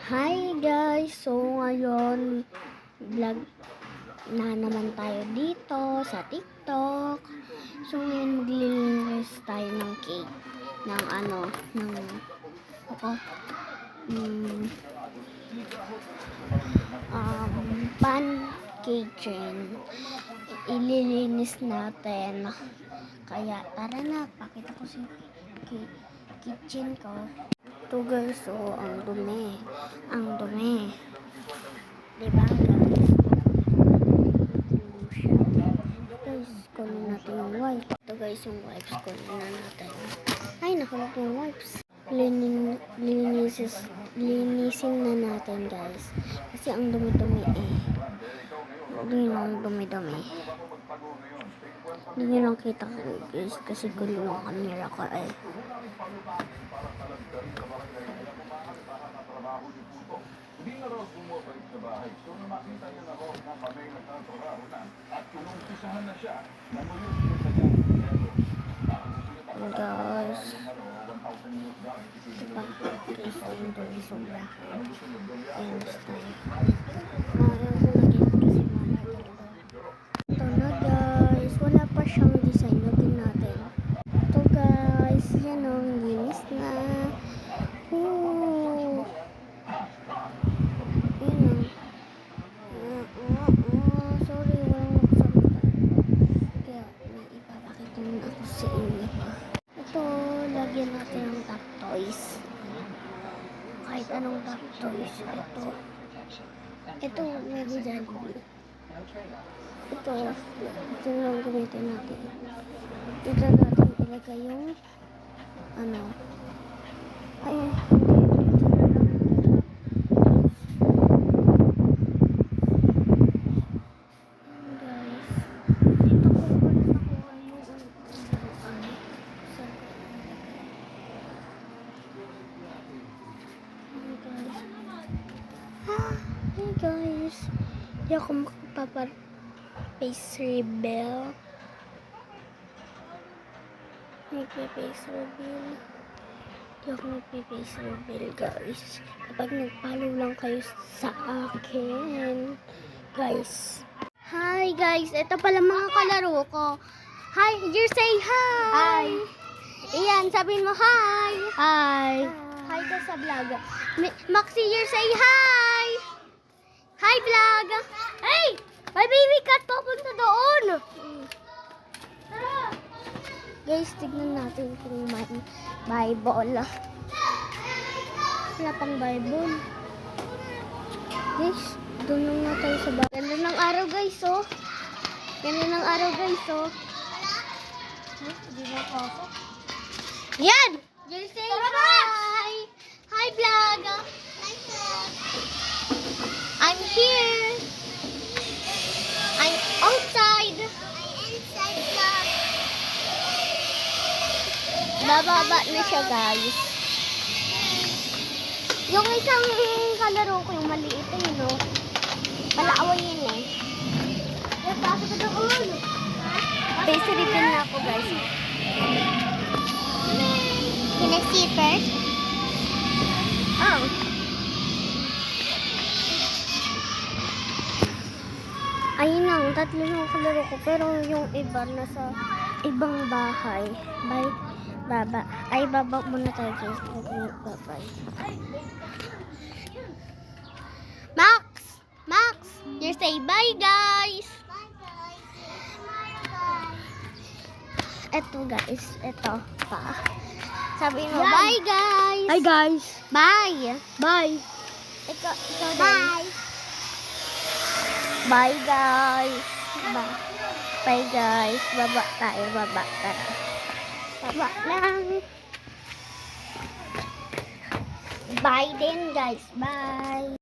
Hi guys! So ngayon, vlog na naman tayo dito sa TikTok. So ngayon maglilinis tayo ng cake. Pancake chain. Ililinis natin. Kaya tara na, pakita ko si kitchen ko. Ito guys, so ang dumi. Ang dumi. Diba guys? Guys, kunin natin yung wipes. Ito guys, yung wipes. Kunin na natin. Ay, nakulog yung wipes. Linisin na natin guys. Kasi ang dumi-dumi eh. Ang dumi-dumi. Hindi nyo lang kita guys. Kasi gulo ng camera ko eh. Hindi na raw bumabalik sa bahay. So, makita niya na raw na kami nagtatrabaho na at pinumpisahan na siya na muli sa kanya. Guys. Diba? Guys, ang dumi sobra. Ayan, tayo. Ito na guys. Wala pa siyang design. Lagyan natin. Ito guys. Yan o. Linis na. Sorry, walang magsalita. Kaya may ipapakita muna ako sa inyo. Ito, lagyan natin ng top toys. Kahit anong top toys. Ito, meron dyan. Ito lang gamitin natin. Ito natin ilagay yung ayun. Hey guys, hindi ako makapapa-face reveal. Magpe-face reveal. Hindi ako magpe-face reveal guys. Kapag nag-follow lang kayo sa akin. Guys. Hi guys, ito pala mga kalaro ko. Hi, you say hi. Hi. Iyan, sabihin mo hi. Hi. Hi ka sa vlog. Maxi, you say hi. Hi vlog. Hey, may baby cat papunta doon. Guys, tignan natin kung may Bible. Wala pang Bible. Guys, doon na tayo sa bahay. Ganda ng araw guys, oh. Ganda ng araw guys, oh. Hindi na pasok. Yan! You say hi! Hi vlog! Hi vlog! I'm here! I'm outside! I'm inside vlog! Bababa na siya guys. Yung isang kalaro ko, yung maliit eh, no? Palaaway yun eh. Yung pasok ko doon. Face reveal na ako guys. Can I see it first? Oh. Ayun lang, tatlo yung kalaro ko. Pero yung iba nasa ibang bahay. Baba. Ay, baba muna tayo guys. Bye-bye. Max! You say bye guys! Bye guys! Eto guys, eto pa. Sabi mo, bye guys! Hi guys! Bye! Bye! Ikaw din. Bye guys! Bye guys! Baba tayo, baba. Tara. Baba lang. Bye din guys. Bye!